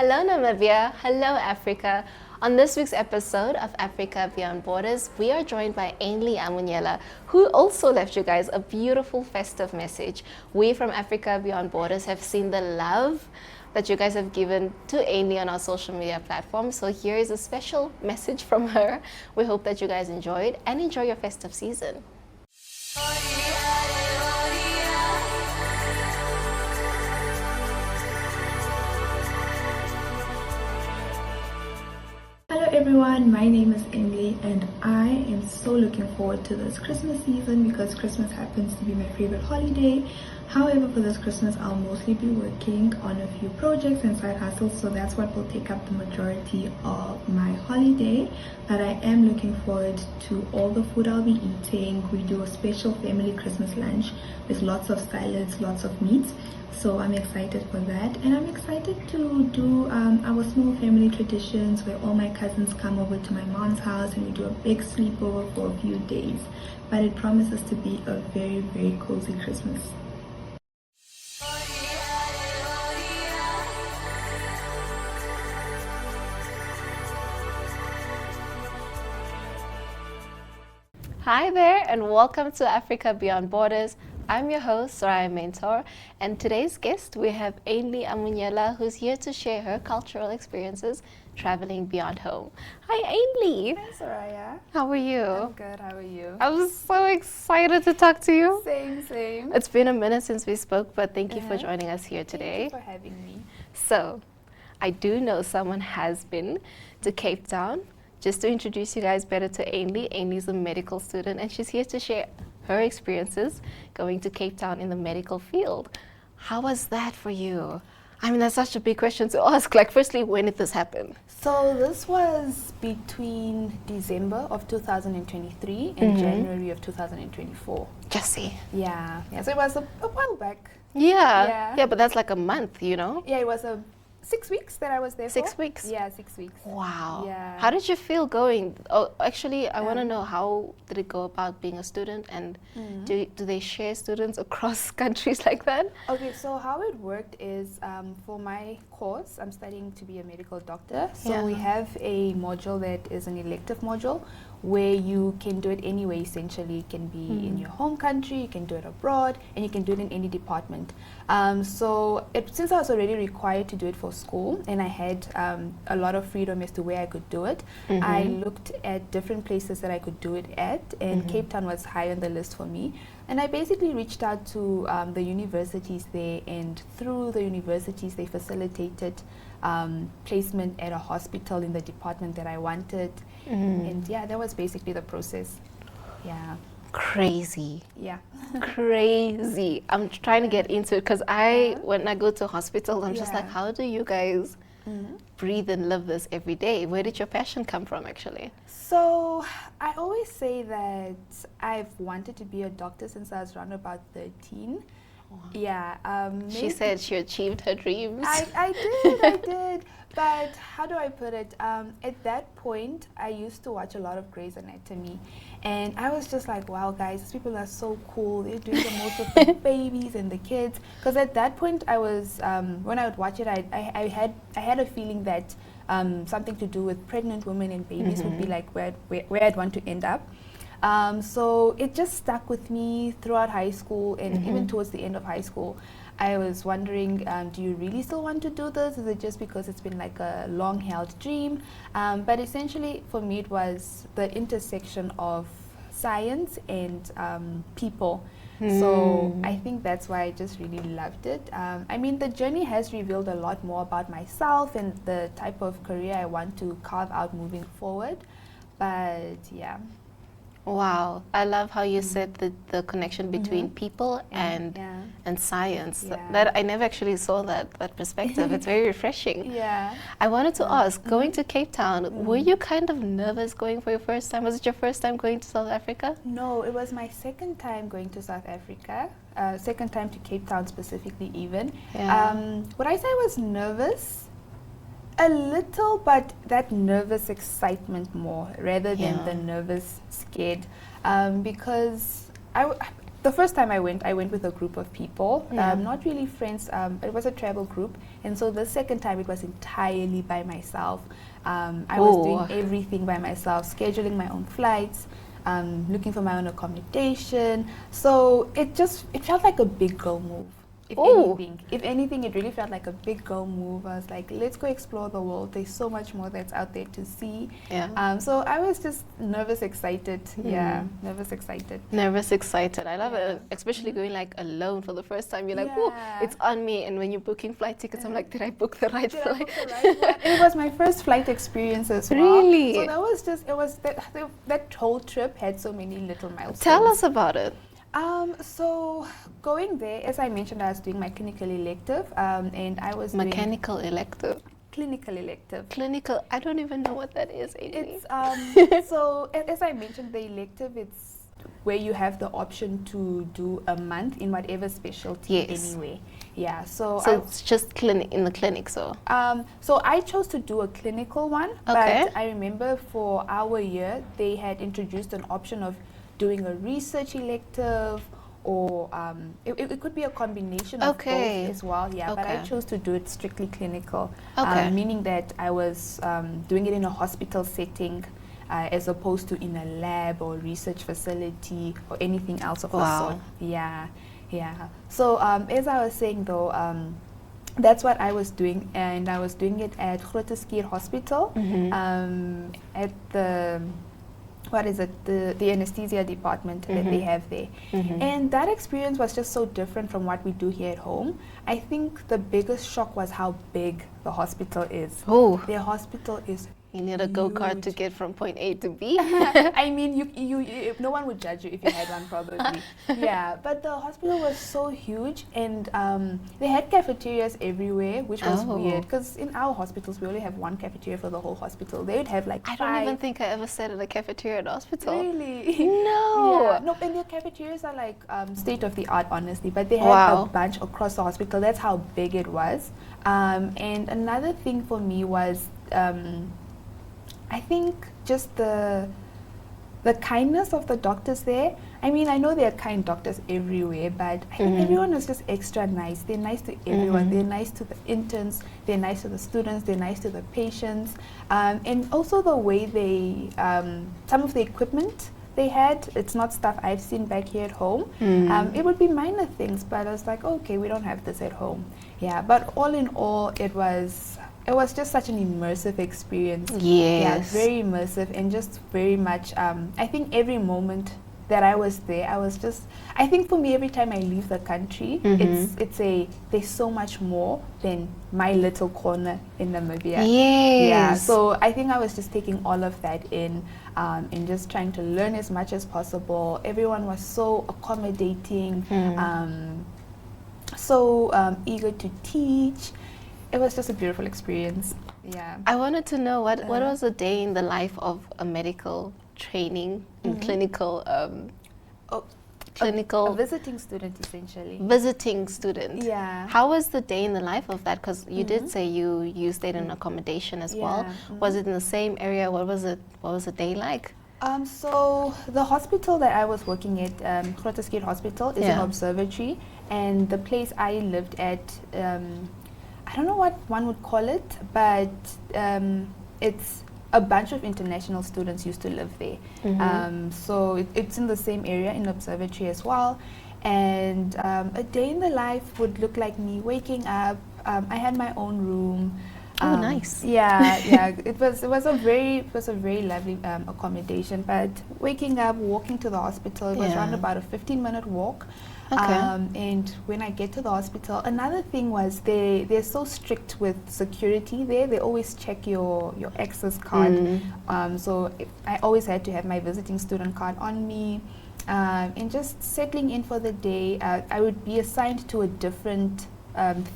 Hello Namibia, hello Africa. On this week's episode of Africa Beyond Borders, we are joined by Ainley Amunyela, who also left you guys a beautiful festive message. We from Africa Beyond Borders have seen the love that you guys have given to Ainley on our social media platforms. So here is a special message from her. We hope that you guys enjoyed and enjoy your festive season. Hello everyone, my name is Ainley and I am so looking forward to this Christmas season because Christmas happens to be my favorite holiday. However, for this Christmas I'll mostly be working on a few projects and side hustles, so that's what will take up the majority of my holiday. But I am looking forward to all the food I'll be eating. We do a special family Christmas lunch with lots of salads, lots of meats. So I'm excited for that, and I'm excited to do our small family traditions where all my cousins come over to my mom's house and we do a big sleepover for a few days. But it promises to be a very, very cozy Christmas. Hi there and welcome to Africa Beyond Borders. I'm your host, Soraya Mentor, and today's guest we have Ainley Amunyela, who's here to share her cultural experiences traveling beyond home. Hi Ainley! Hi Soraya. How are you? I'm good, how are you? I'm so excited to talk to you. Same. It's been a minute since we spoke, but thank you for joining us here today. Thank you for having me. So, I do know someone has been to Cape Town. Just to introduce you guys better to Ainley. Ainley's a medical student and she's here to share her experiences going to Cape Town in the medical field. How was that for you? I mean, that's such a big question to ask. Like, firstly, when did this happen? So this was between December of 2023 and January of 2024. Jesse. Yeah, so it was a while back. Yeah, but that's like a month, you know? Yeah, it was 6 weeks that I was there 6 weeks? Yeah, 6 weeks. Wow. Yeah. How did you feel going? Oh, actually, I want to know, how did it go about being a student, and do they share students across countries like that? Okay, so how it worked is for my course, I'm studying to be a medical doctor. So we have a module that is an elective module where you can do it anyway. Essentially, it can be in your home country, you can do it abroad, and you can do it in any department. So since I was already required to do it for school and I had a lot of freedom as to where I could do it, I looked at different places that I could do it at, and Cape Town was high on the list for me. And I basically reached out to the universities there, and through the universities they facilitated placement at a hospital in the department that I wanted. And yeah, that was basically the process. Yeah. Crazy. Yeah. Crazy. I'm trying to get into it because when I go to hospitals, I'm just like, how do you guys breathe and live this every day? Where did your passion come from, actually? So I always say that I've wanted to be a doctor since I was around about 13. Wow. Yeah. She said she achieved her dreams. I did. But how do I put it? At that point, I used to watch a lot of Grey's Anatomy. And I was just like, wow, guys, these people are so cool. They're doing the most with the babies and the kids. Because at that point, I was, when I would watch it, I had a feeling that something to do with pregnant women and babies would be like where I'd want to end up. So it just stuck with me throughout high school, and even towards the end of high school. I was wondering, do you really still want to do this? Is it just because it's been like a long-held dream? But essentially, for me, it was the intersection of science and people. So I think that's why I just really loved it. I mean, the journey has revealed a lot more about myself and the type of career I want to carve out moving forward. But yeah. Wow, I love how you said the connection between people and science. Yeah. That I never actually saw that perspective. It's very refreshing. Yeah. I wanted to ask, going to Cape Town, were you kind of nervous going for your first time? Was it your first time going to South Africa? No, it was my second time going to South Africa. Second time to Cape Town specifically, even. Yeah. Would I say I was nervous? A little, but that nervous excitement more rather than the nervous scared, because the first time I went with a group of people, not really friends. It was a travel group, and so the second time it was entirely by myself. I was doing everything by myself, scheduling my own flights, looking for my own accommodation. So it felt like a big girl move. If anything, it really felt like a big girl move. I was like, let's go explore the world. There's so much more that's out there to see. So I was just nervous, excited. Nervous, excited. Nervous, excited. I love it, especially going like alone for the first time. You're like, oh, it's on me. And when you're booking flight tickets, I'm like, did I book the right flight? It was my first flight experience as well. Really? So that was just, that whole trip had so many little milestones. Tell us about it. So going there, as I mentioned, I was doing my clinical elective, and I was Mechanical elective. Clinical elective. Clinical, I don't even know what that is, Amy. It's so as I mentioned, the elective, it's where you have the option to do a month in whatever specialty anyway. Yeah. So it's just in the clinic, so. So I chose to do a clinical one, but I remember for our year they had introduced an option of doing a research elective, or it could be a combination of both as well. But I chose to do it strictly clinical, meaning that I was doing it in a hospital setting, as opposed to in a lab or research facility or anything else of the sort. So as I was saying though, that's what I was doing, and I was doing it at Groote Hospital, at the the anesthesia department that they have there. And that experience was just so different from what we do here at home. I think the biggest shock was how big the hospital is. Their hospital is You need a go-kart to get from point A to B. I mean, you no one would judge you if you had one, probably. But the hospital was so huge, and they had cafeterias everywhere, which was weird, because in our hospitals we only have one cafeteria for the whole hospital. They would have like I don't even think I ever sat in a cafeteria at the hospital. Really? No. No, and their cafeterias are like state of the art, honestly, but they had a bunch across the hospital. That's how big it was. And another thing for me was, I think just the kindness of the doctors there. I mean, I know there are kind doctors everywhere, but I think everyone is just extra nice. They're nice to everyone. They're nice to the interns. They're nice to the students. They're nice to the patients. And also the way they, some of the equipment they had, it's not stuff I've seen back here at home. It would be minor things, but I was like, okay, we don't have this at home. But all in all, it was just such an immersive experience. Very immersive, and just very much, I think every moment that I was there, I think for me, every time I leave the country, there's so much more than my little corner in Namibia. So I think I was just taking all of that in, and just trying to learn as much as possible. Everyone was so accommodating, so eager to teach. It was just a beautiful experience. I wanted to know what was a day in the life of a medical training and clinical a visiting student, essentially. Visiting student. How was the day in the life of that? Because you did say you stayed in accommodation as well. Was it in the same area? What was the day like? So the hospital that I was working at, Groote Hospital, is an observatory, and the place I lived at, I don't know what one would call it, but it's a bunch of international students used to live there. So it's in the same area, in observatory as well. And a day in the life would look like me waking up. I had my own room. Nice. It was a very lovely accommodation. But waking up, walking to the hospital, it was around about a 15-minute walk. And when I get to the hospital, another thing was they're so strict with security there. They always check your access card. So I always had to have my visiting student card on me. And just settling in for the day, I would be assigned to a different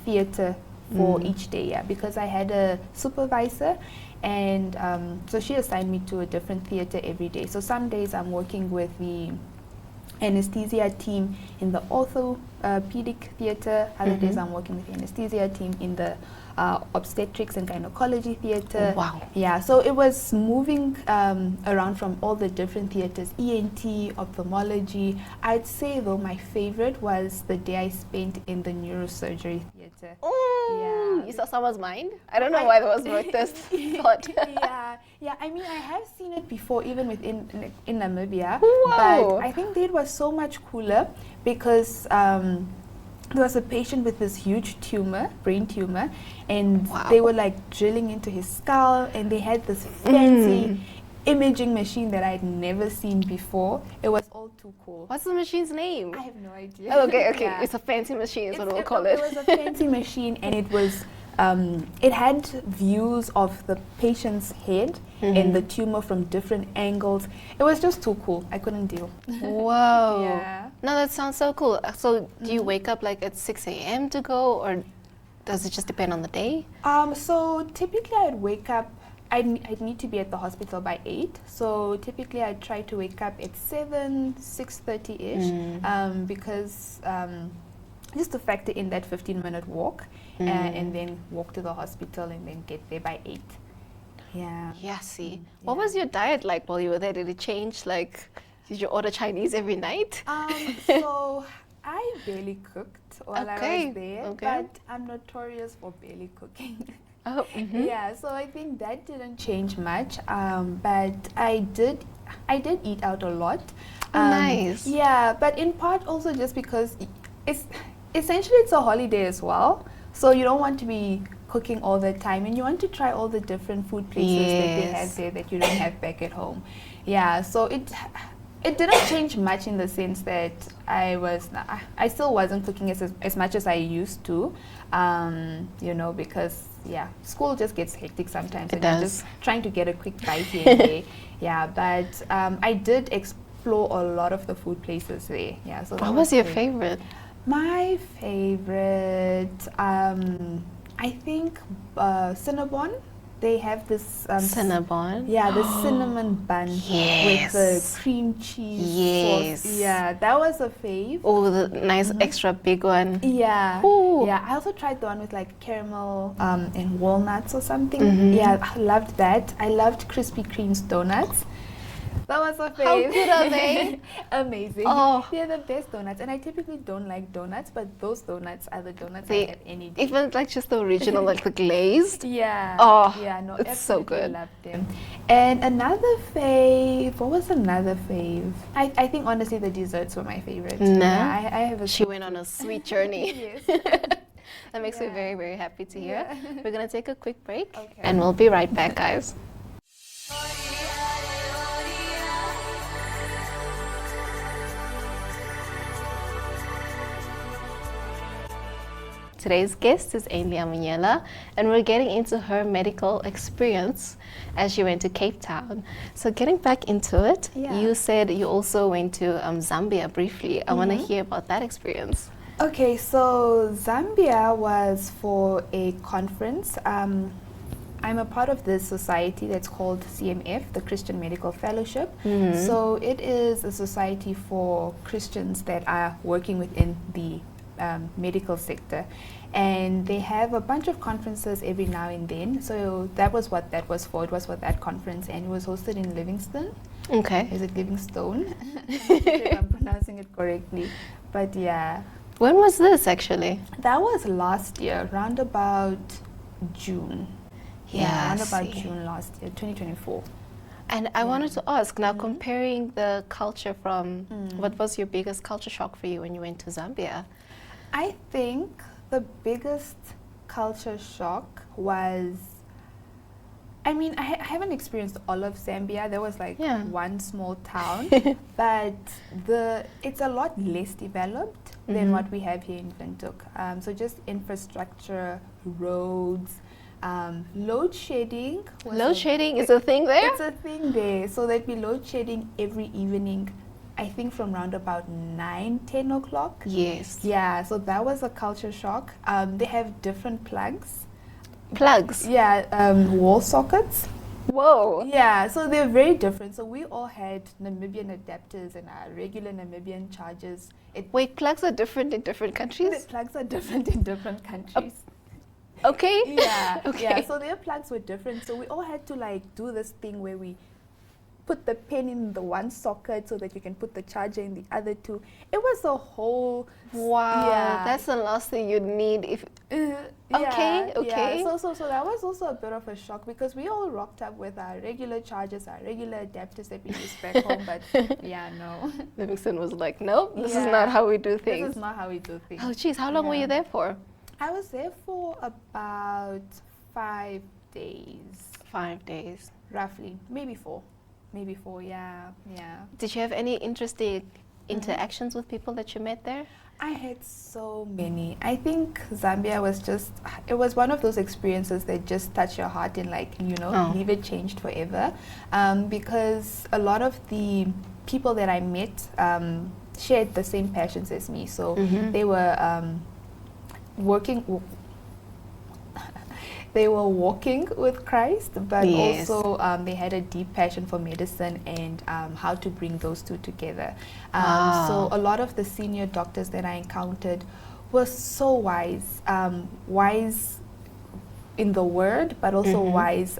theater for each day, because I had a supervisor, and so she assigned me to a different theater every day. So some days I'm working with the anesthesia team in the orthopedic theater. Other days I'm working with the anesthesia team in the obstetrics and gynecology theater. Wow. Yeah, so it was moving around from all the different theaters, ENT, ophthalmology. I'd say though my favorite was the day I spent in the neurosurgery theater. Yeah. You saw someone's mind? I don't know why there was this thought. Yeah. I mean, I have seen it before, even within in Namibia. Wow. But I think it was so much cooler because there was a patient with this huge tumor, brain tumor, and they were like drilling into his skull, and they had this fancy imaging machine that I'd never seen before. It was all too cool. What's the machine's name? I have no idea. Oh, okay. Yeah. It's a fancy machine is what we'll call it. It was a fancy machine, and it was it had views of the patient's head and the tumor from different angles. It was just too cool. I couldn't deal. Whoa. Yeah. No, that sounds so cool. So do you wake up like at 6 a.m. to go, or does it just depend on the day? So typically I'd wake up, I'd need to be at the hospital by 8. So typically I'd try to wake up at 7, 6:30-ish, because just to factor in that 15-minute walk and then walk to the hospital and then get there by 8. Yeah. Yeah, see. What was your diet like while you were there? Did it change? Like, did you order Chinese every night? So I barely cooked while I was there, but I'm notorious for barely cooking. Oh, Yeah, so I think that didn't change much, but I did eat out a lot. Nice. Yeah, but in part also just because it's a holiday as well, so you don't want to be cooking all the time, and you want to try all the different food places that they have there that you don't have back at home. Yeah, so it didn't change much in the sense that I still wasn't cooking as much as I used to, because school just gets hectic sometimes, and you're just trying to get a quick bite here and there. Yeah, but I did explore a lot of the food places there. Yeah, so what was your favorite? My favorite, I think Cinnabon. They have this Cinnabon. Yeah, the cinnamon bun with the cream cheese sauce. Yeah, that was a fave. Oh, the nice extra big one. Yeah. Ooh. Yeah, I also tried the one with like caramel and walnuts or something. Yeah, I loved that. I loved Krispy Kreme's donuts. That was a fave. How good are they? Amazing. Oh. They're the best donuts. And I typically don't like donuts, but those donuts are the donuts I have any day. Even like just the original, like the glazed. Yeah. Oh, yeah, no, it's so good. Loved them. And another fave, what was another fave? I think honestly the desserts were my favorite. Nah. Yeah, I have a She went on a sweet journey. Yes. That makes me very, very happy to hear. We're going to take a quick break Okay. and we'll be right back, guys. Today's guest is Ainley Amunyela, and we're getting into her medical experience as she went to Cape Town. So getting back into it, you said you also went to Zambia briefly. I want to hear about that experience. Okay, so Zambia was for a conference. I'm a part of this society that's called CMF, the Christian Medical Fellowship. So it is a society for Christians that are working within the medical sector, and they have a bunch of conferences every now and then. So that was what that was for. It was for that conference, and it was hosted in Livingston. Okay. Is it Livingstone? If I'm pronouncing it correctly, but yeah. When was this actually? That was last year, round about June. Yeah, round about June last year, 2024. And I wanted to ask, now comparing the culture from, what was your biggest culture shock for you when you went to Zambia? I think the biggest culture shock was, I mean, I haven't experienced all of Zambia. There was like one small town, but it's a lot less developed than what we have here in Windhoek. So just infrastructure, roads, load shedding. Load shedding is a thing there? It's a thing there. So there'd be load shedding every evening, I think from around about 9, 10 o'clock. Yes. Yeah, so that was a culture shock. They have different plugs. Plugs? Yeah, wall sockets. Whoa. Yeah, so they're very different. So we all had Namibian adapters and our regular Namibian chargers. Wait, plugs are different in different The countries? plugs are different in different countries. Okay. Yeah, Okay. yeah. So their plugs were different. So we all had to like do this thing where we put the pin in the one socket so that you can put the charger in the other two. It was a whole Wow. Yeah. That's the last thing you'd need if. Okay, okay. Yeah. So that was also a bit of a shock because we all rocked up with our regular chargers, our regular adapters that we used back home. But yeah, no. Livingston was like, nope, this is Yeah. not how we do This things. is not how we do things. Oh, geez, how long were Yeah. you there for? I was there for about 5 days, 5 days. roughly, maybe 4. Maybe 4, yeah, yeah. Did you have any interesting interactions with people that you met there? I had so many. I think Zambia was just, it was one of those experiences that just touch your heart and like, you know, Oh. leave it changed forever. Because a lot of the people that I met shared the same passions as me. So they were working, they were walking with Christ, but Yes. also they had a deep passion for medicine and how to bring those two together. Wow. So a lot of the senior doctors that I encountered were so wise, wise in the word, but also wise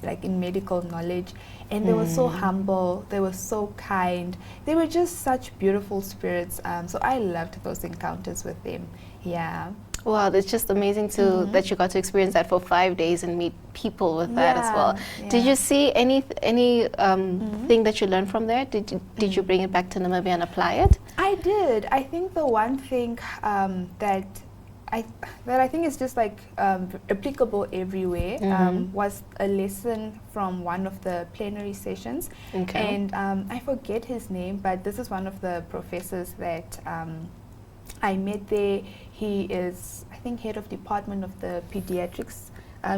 like in medical knowledge. And they were so humble, they were so kind, they were just such beautiful spirits. So I loved those encounters with them. Yeah. Wow, it's just amazing to that you got to experience that for 5 days and meet people with that as well. Yeah, Did yeah. you see any thing that you learned from there? Did you bring it back to Namibia and apply it? I did. I think the one thing that I think is just like applicable everywhere was a lesson from one of the plenary sessions. Okay. And I forget his name, but this is one of the professors that I met there. He is, I think, head of department of the pediatrics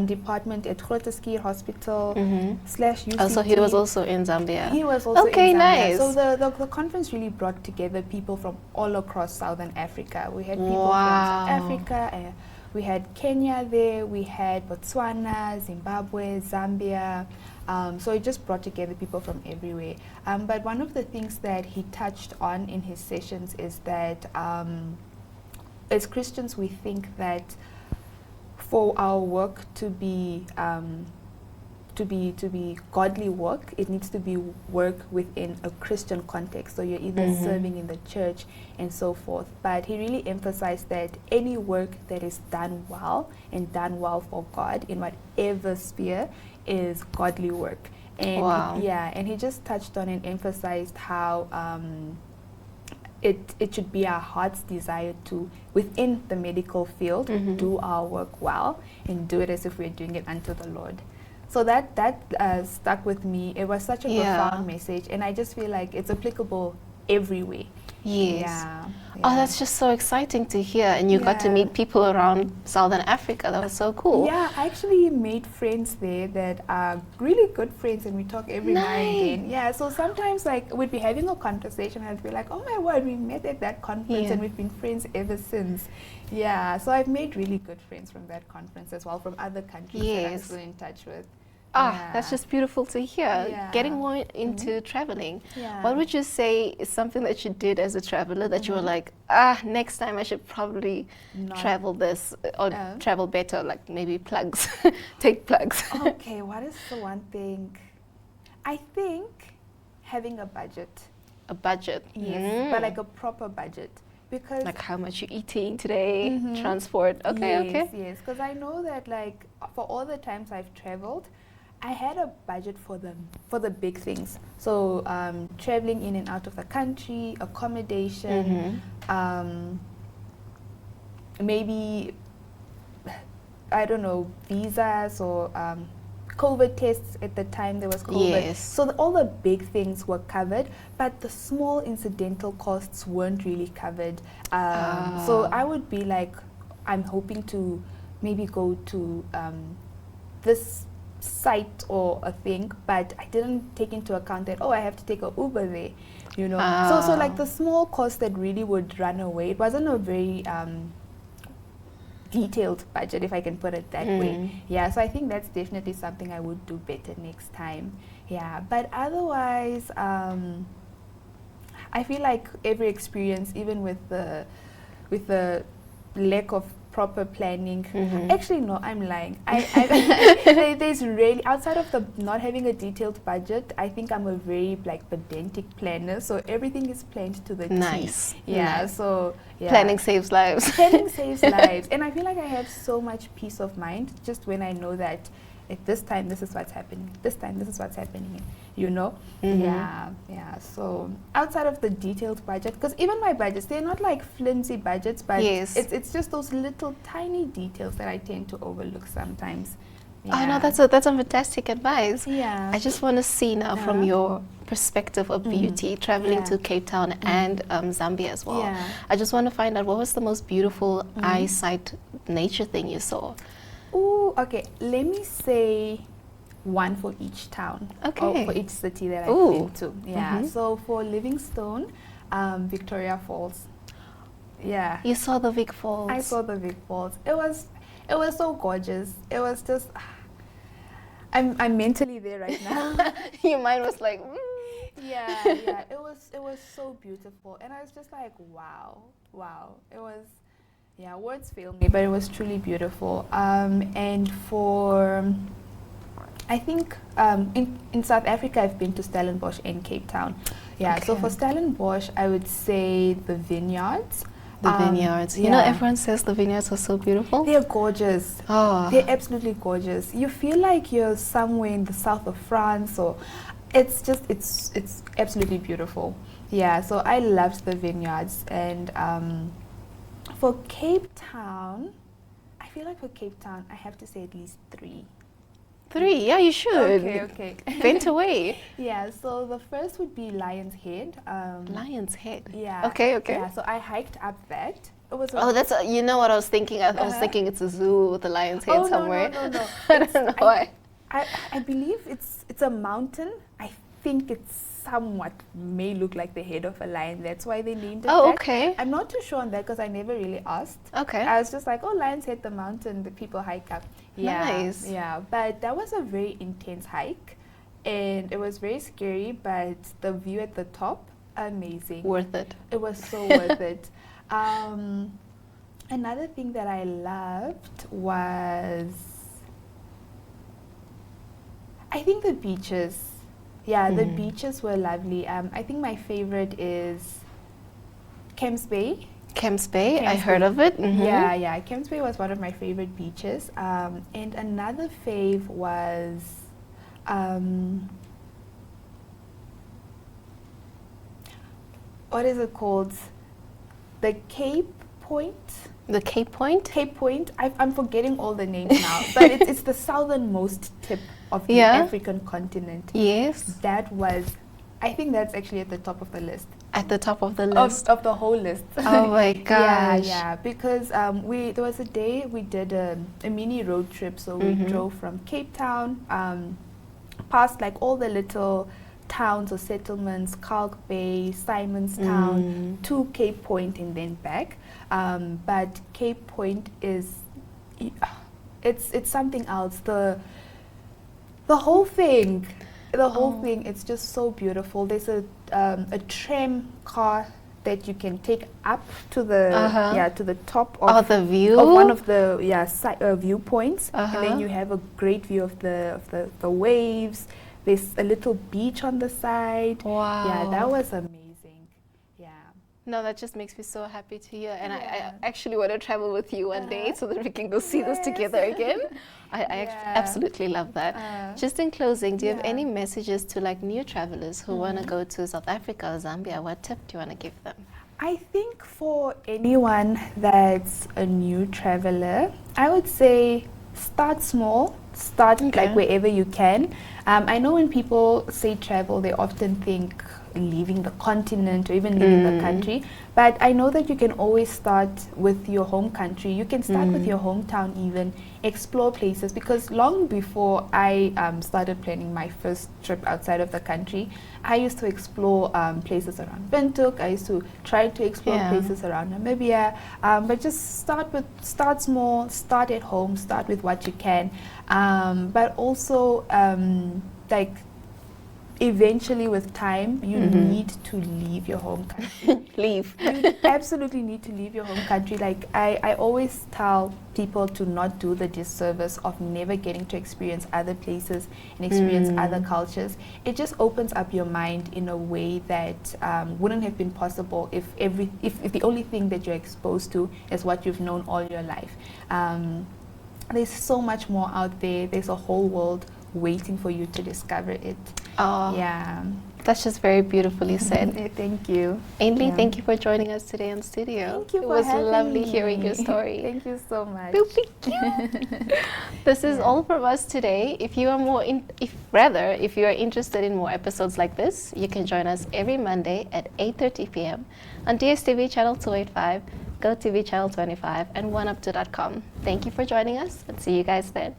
department at Grooteskier Hospital / UCT. Also, he was also in Zambia. He was also Okay, in Zambia. nice. So the conference really brought together people from all across Southern Africa. We had people Wow. from South Africa, we had Kenya there, we had Botswana, Zimbabwe, Zambia. So it just brought together people from everywhere. But one of the things that he touched on in his sessions is that as Christians we think that for our work to be godly work, it needs to be work within a Christian context. So you're either serving in the church and so forth. But he really emphasized that any work that is done well and done well for God in whatever sphere is godly work. And Wow. and he just touched on and emphasized how it should be our heart's desire to, within the medical field, do our work well and do it as if we're doing it unto the Lord. So that stuck with me. It was such a profound message, and I just feel like it's applicable everywhere. Yes. Yeah. Oh, that's just so exciting to hear. And you got to Yeah. meet people around Southern Africa. That was so cool. Yeah, I actually made friends there that are really good friends, and we talk every now and then. Yeah, so sometimes like we'd be having a conversation and I'd be like, oh my word, we met at that conference and we've been friends ever since. Yeah, so I've made really good friends from that conference as well, from other countries that I'm Yes. still in touch with. Ah, that's just beautiful to hear. Yeah. Getting more into traveling. Yeah. What would you say is something that you did as a traveler that you were like, next time I should probably Not- travel this or Oh. travel better, like maybe plugs, take plugs. Okay, what is the one thing? I think having a budget. A budget. Yes, but like a proper budget. Because Like how much you're eating today, transport. Okay, okay. Yes, because I know that like for all the times I've traveled, I had a budget for the big things. So traveling in and out of the country, accommodation, maybe I don't know, visas or COVID tests at the time there was COVID. Yes. So all the big things were covered, but the small incidental costs weren't really covered. So I would be like, I'm hoping to maybe go to this site or a thing, but I didn't take into account that, I have to take a Uber there, you know. So like the small costs that really would run away, it wasn't a very detailed budget, if I can put it that way. Yeah, so I think that's definitely something I would do better next time. Yeah, but otherwise, I feel like every experience, even with the lack of proper planning. Actually, no, I'm lying. There's really, outside of the not having a detailed budget, I think I'm a very like pedantic planner. So everything is planned to the Nice. T. Yeah. Nice. So yeah. Planning saves lives. Planning saves lives, and I feel like I have so much peace of mind just when I know that at this time this is what's happening. This time this is what's happening. You know. Yeah. So outside of the detailed budget, because even my budgets, they're not like flimsy budgets, but Yes. it's just those little tiny details that I tend to overlook sometimes. Oh no, that's a fantastic advice. Yeah. I just want to see now from your perspective of beauty, traveling to Cape Town and Zambia as well. Yeah. I just want to find out, what was the most beautiful eyesight nature thing you saw? Ooh, okay. Let me say one for each town. Okay. Or for each city that I've Ooh. been to. Yeah. So for Livingstone, Victoria Falls. Yeah. You saw the Vic Falls. I saw the Vic Falls. It was so gorgeous. It was just, I'm mentally there right now. Your mind was like, Yeah. It was so beautiful, and I was just like, wow. It was, words fail me, but it was truly beautiful. And for, I think in South Africa, I've been to Stellenbosch and Cape Town. Yeah. So for Stellenbosch, I would say the vineyards. the vineyards. You know, everyone says the vineyards are so beautiful. They're gorgeous. Oh. They're absolutely gorgeous. You feel like you're somewhere in the south of France, or it's just, it's absolutely beautiful. Yeah, so I loved the vineyards. And for Cape Town, I feel like for Cape Town, I have to say at least 3. 3, yeah, you should. Okay. Vent away. Yeah, so the first would be Lion's Head. Lion's Head. Yeah. Okay. Yeah, so I hiked up that. It was Oh, that's you know what I was thinking. I was thinking it's a zoo with a lion's head somewhere. No. I don't know why. I believe it's a mountain. I think it's somewhat may look like the head of a lion. That's why they named it that. Okay. I'm not too sure on that because I never really asked. Okay. I was just like, oh, Lion's Head, the mountain that people hike up. Yeah, Nice. Yeah, but that was a very intense hike, and it was very scary, but the view at the top, amazing. Worth it. It was so worth it. Another thing that I loved was, I think the beaches. Yeah, the beaches were lovely. I think my favorite is Camps Bay. Camps Bay, I Camps heard Bay. of it. Yeah, Camps Bay was one of my favorite beaches. And another fave was, what is it called? The Cape Point? The Cape Point? Cape Point. I'm forgetting all the names now, but it's the southernmost tip of the Yeah. African continent. Yes. That was, I think that's actually at the top of the list. At the top of the list. Of the whole list. Oh my gosh. Yeah, because there was a day we did a mini road trip, so we drove from Cape Town, past like all the little towns or settlements, Kalk Bay, Simonstown, to Cape Point and then back. But Cape Point is, it's something else. The whole thing. The whole thing, it's just so beautiful. There's a tram car that you can take up to the to the top of the view of one of the viewpoints, and then you have a great view of the waves. There's a little beach on the side. Wow. Yeah, that was amazing. Yeah. No, that just makes me so happy to hear. And I actually want to travel with you one day so that we can go see this together again. I absolutely love that. Just in closing, do you have any messages to like new travelers who want to go to South Africa or Zambia? What tip do you want to give them? I think for anyone that's a new traveler, I would say start small. Start like wherever you can. I know when people say travel, they often think leaving the continent or even leaving the country, but I know that you can always start with your home country. You can start with your hometown, even explore places, because long before I started planning my first trip outside of the country, I used to explore places around Windhoek. I used to try to explore places around Namibia, but just start small, start at home, start with what you can, but also like eventually with time you need to leave your home country. Leave. You absolutely need to leave your home country. Like I always tell people to not do the disservice of never getting to experience other places and experience other cultures. It just opens up your mind in a way that wouldn't have been possible if the only thing that you're exposed to is what you've known all your life. There's so much more out there. There's a whole world waiting for you to discover it. Oh, yeah, that's just very beautifully said. Thank you. Ainley, thank you for joining us today on studio. Thank you it for was having lovely me. hearing your story. Thank you so much. This is all from us today. If you are if you are interested in more episodes like this, you can join us every Monday at 8:30 p.m. on DSTV channel 285, GoTV channel 25, and oneup2.com. Thank you for joining us, and see you guys then.